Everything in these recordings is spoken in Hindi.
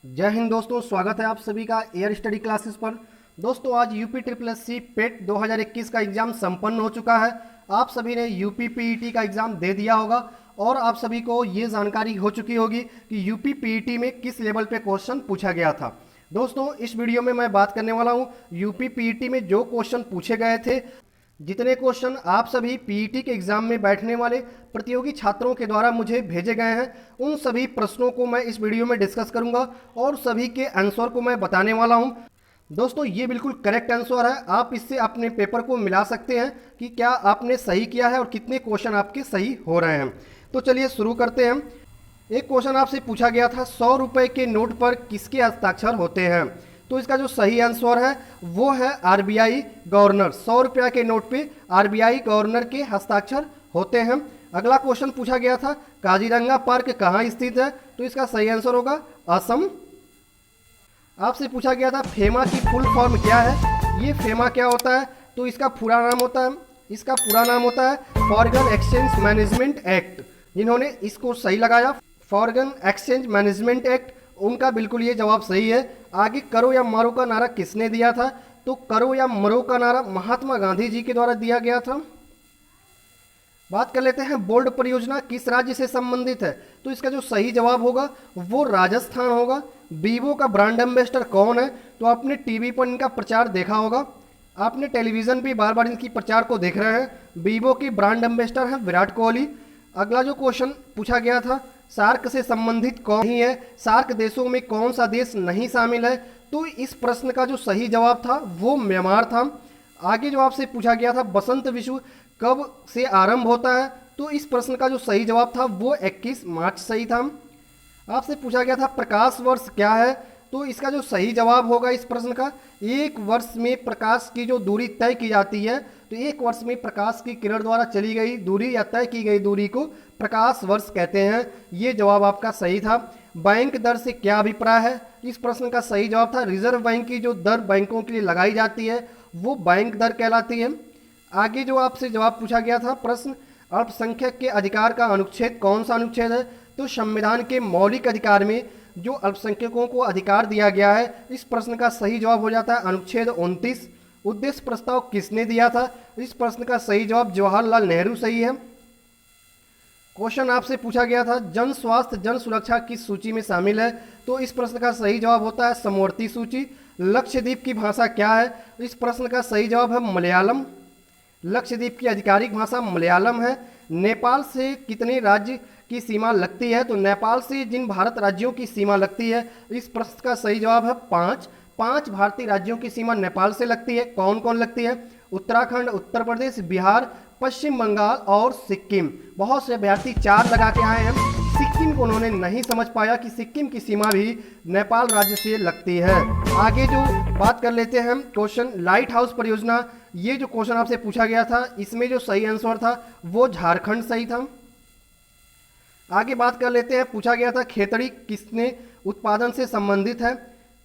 जय हिंद दोस्तों, स्वागत है आप सभी का एयर स्टडी क्लासेस पर। दोस्तों आज यूपी ट्रिपल एस सी पेट 2021 का एग्ज़ाम संपन्न हो चुका है। आप सभी ने यूपी पीईटी का एग्ज़ाम दे दिया होगा और आप सभी को ये जानकारी हो चुकी होगी कि यूपी पीईटी में किस लेवल पे क्वेश्चन पूछा गया था। दोस्तों इस वीडियो में मैं बात करने वाला हूँ यूपी पीईटी में जो क्वेश्चन पूछे गए थे, जितने क्वेश्चन आप सभी पीईटी के एग्जाम में बैठने वाले प्रतियोगी छात्रों के द्वारा मुझे भेजे गए हैं, उन सभी प्रश्नों को मैं इस वीडियो में डिस्कस करूंगा और सभी के आंसर को मैं बताने वाला हूं। दोस्तों ये बिल्कुल करेक्ट आंसर है, आप इससे अपने पेपर को मिला सकते हैं कि क्या आपने सही किया है और कितने क्वेश्चन आपके सही हो रहे हैं। तो चलिए शुरू करते हैं। एक क्वेश्चन आपसे पूछा गया था, 100 रुपये के नोट पर किसके हस्ताक्षर होते हैं? तो इसका जो सही आंसर है वो है आरबीआई गवर्नर। 100 रुपया के नोट पे आरबीआई गवर्नर के हस्ताक्षर होते हैं। अगला क्वेश्चन पूछा गया था, काजीरंगा पार्क कहाँ स्थित है? तो इसका सही आंसर होगा असम। आपसे पूछा गया था फेमा की फुल फॉर्म क्या है? ये फेमा क्या होता है? तो इसका पूरा नाम होता है फॉरेन एक्सचेंज मैनेजमेंट एक्ट। जिन्होंने इसको सही लगाया फॉरेन एक्सचेंज मैनेजमेंट एक्ट, उनका बिल्कुल ये जवाब सही है। आगे करो या मरो का नारा किसने दिया था? तो करो या मरो का नारा महात्मा गांधी जी के द्वारा दिया गया था। बात कर लेते हैं बोल्ड परियोजना किस राज्य से संबंधित है? तो इसका जो सही जवाब होगा वो राजस्थान होगा। वीवो का ब्रांड एम्बेसडर कौन है? तो आपने टीवी पर इनका प्रचार देखा होगा, आपने टेलीविजन पे बार बार इनकी प्रचार को देख रहे हैं। वीवो की ब्रांड एम्बेसडर है विराट कोहली। अगला जो क्वेश्चन पूछा गया था, सार्क से संबंधित कौन नहीं है? सार्क देशों में कौन सा देश नहीं शामिल है? तो इस प्रश्न का जो सही जवाब था वो म्यांमार था। आगे जो आपसे पूछा गया था, बसंत विश्व कब से आरंभ होता है? तो इस प्रश्न का जो सही जवाब था वो 21 मार्च सही था। आपसे पूछा गया था प्रकाश वर्ष क्या है? तो इसका जो सही जवाब होगा इस प्रश्न का, एक वर्ष में प्रकाश की जो दूरी तय की जाती है, तो एक वर्ष में प्रकाश की किरण द्वारा चली गई दूरी या तय की गई दूरी को प्रकाश वर्ष कहते हैं। ये जवाब आपका सही था। बैंक दर से क्या अभिप्राय है? इस प्रश्न का सही जवाब था रिजर्व बैंक की जो दर बैंकों के लिए लगाई जाती है वो बैंक दर कहलाती है। आगे जो आपसे जवाब पूछा गया था प्रश्न, अल्पसंख्यक के अधिकार का अनुच्छेद कौन सा अनुच्छेद है? तो संविधान के मौलिक अधिकार में जो अल्पसंख्यकों को अधिकार दिया गया है, इस प्रश्न का सही जवाब हो जाता है अनुच्छेद 29। उद्देश्य प्रस्ताव किसने दिया था? इस प्रश्न का सही जवाब जवाहरलाल नेहरू सही है। क्वेश्चन आपसे पूछा गया था, जन स्वास्थ्य जन सुरक्षा किस सूची में शामिल है? तो इस प्रश्न का सही जवाब होता है समवर्ती सूची। लक्षद्वीप की भाषा क्या है? इस प्रश्न का सही जवाब है मलयालम। लक्षद्वीप की आधिकारिक भाषा मलयालम है। नेपाल से कितने राज्य की सीमा लगती है? तो नेपाल से जिन भारत राज्यों की सीमा लगती है, इस प्रश्न का सही जवाब है 5 भारतीय राज्यों की सीमा नेपाल से लगती है। कौन कौन लगती है? उत्तराखंड, उत्तर प्रदेश, बिहार, पश्चिम बंगाल और सिक्किम। बहुत से अभ्यर्थी 4 लगा के आए हैं, सिक्किम को उन्होंने नहीं समझ पाया कि सिक्किम की सीमा भी नेपाल राज्य से लगती है। आगे जो बात कर लेते हैं क्वेश्चन, लाइट हाउस परियोजना, ये जो क्वेश्चन आपसे पूछा गया था इसमें जो सही आंसर था वो झारखंड सही था। आगे बात कर लेते हैं, पूछा गया था खेतड़ी किसने उत्पादन से संबंधित है?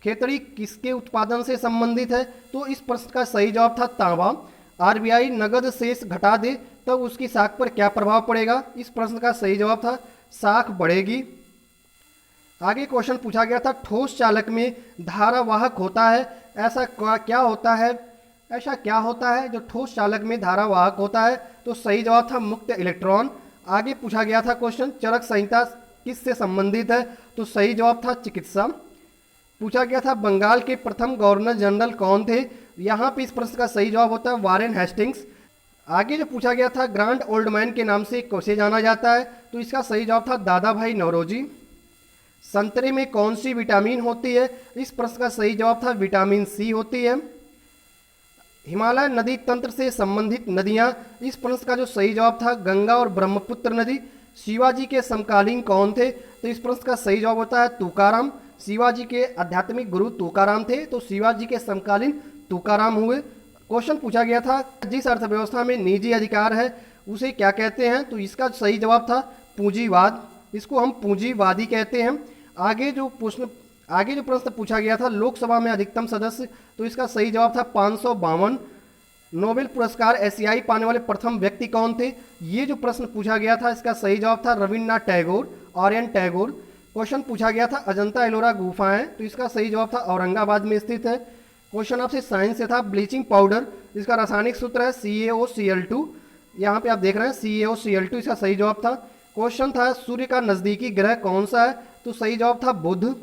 खेतड़ी किसके उत्पादन से संबंधित है? तो इस प्रश्न का सही जवाब था तांबा। आरबीआई नगद शेष घटा दे तब उसकी साख पर क्या प्रभाव पड़ेगा? इस प्रश्न का सही जवाब था साख बढ़ेगी। आगे क्वेश्चन पूछा गया था, ठोस चालक में धारावाहक होता है, ऐसा क्या होता है जो ठोस चालक में धारावाहक होता है? तो सही जवाब था मुक्त इलेक्ट्रॉन। आगे पूछा गया था क्वेश्चन, चरक संहिता किससे संबंधित है? तो सही जवाब था चिकित्सा। पूछा गया था बंगाल के प्रथम गवर्नर जनरल कौन थे? यहाँ पे इस प्रश्न का सही जवाब होता है वारेन हेस्टिंग्स। आगे जो पूछा गया था ग्रांड ओल्ड मैन के नाम से कैसे जाना जाता है? तो इसका सही जवाब था दादा भाई नौरोजी। संतरे में कौन सी विटामिन होती है? इस प्रश्न का सही जवाब था विटामिन सी होती है। हिमालय नदी तंत्र से संबंधित नदियां, इस प्रश्न का जो सही जवाब था गंगा और ब्रह्मपुत्र नदी। शिवाजी के समकालीन कौन थे? तो इस प्रश्न का सही जवाब होता है तुकाराम। शिवाजी के आध्यात्मिक गुरु तुकाराम थे, तो शिवाजी के समकालीन तुकाराम हुए। क्वेश्चन पूछा गया था, जिस अर्थव्यवस्था में निजी अधिकार है उसे क्या कहते हैं? तो इसका सही जवाब था पूंजीवाद, इसको हम पूंजीवादी कहते हैं। आगे जो प्रश्न पूछा गया था लोकसभा में अधिकतम सदस्य, तो इसका सही जवाब था 552। नोबेल पुरस्कार एशियाई पाने वाले प्रथम व्यक्ति कौन थे? ये जो प्रश्न पूछा गया था इसका सही जवाब था रविन्द्रनाथ टैगोर, आर्यन टैगोर। क्वेश्चन पूछा गया था अजंता एलोरा गुफाएं, तो इसका सही जवाब था औरंगाबाद में स्थित है। क्वेश्चन आपसे साइंस से था ब्लीचिंग पाउडर, जिसका रासायनिक सूत्र है CaOCl2। यहाँ पे आप देख रहे हैं CaOCl2, इसका सही जवाब था। क्वेश्चन था सूर्य का नज़दीकी ग्रह कौन सा है, तो सही जवाब था बुध।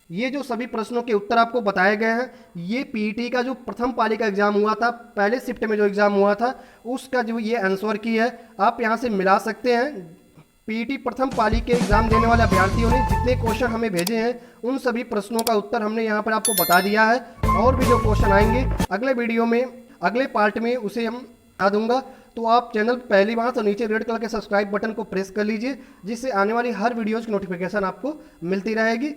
ये जो सभी प्रश्नों के उत्तर आपको बताए गए हैं, ये पीईटी का जो प्रथम पाली का एग्जाम हुआ था, पहले शिफ्ट में जो एग्जाम हुआ था, उसका जो ये आंसर की है आप यहाँ से मिला सकते हैं। पीईटी प्रथम पाली के एग्जाम देने वाले अभ्यर्थियों ने जितने क्वेश्चन हमें भेजे हैं, उन सभी प्रश्नों का उत्तर हमने यहाँ पर आपको बता दिया है। और भी जो क्वेश्चन आएंगे अगले वीडियो में, अगले पार्ट में, उसे हम बता दूंगा। तो आप चैनल पहली बार तो नीचे रेड कलर के सब्सक्राइब बटन को प्रेस कर लीजिए, जिससे आने वाली हर वीडियोज़ की नोटिफिकेशन आपको मिलती रहेगी।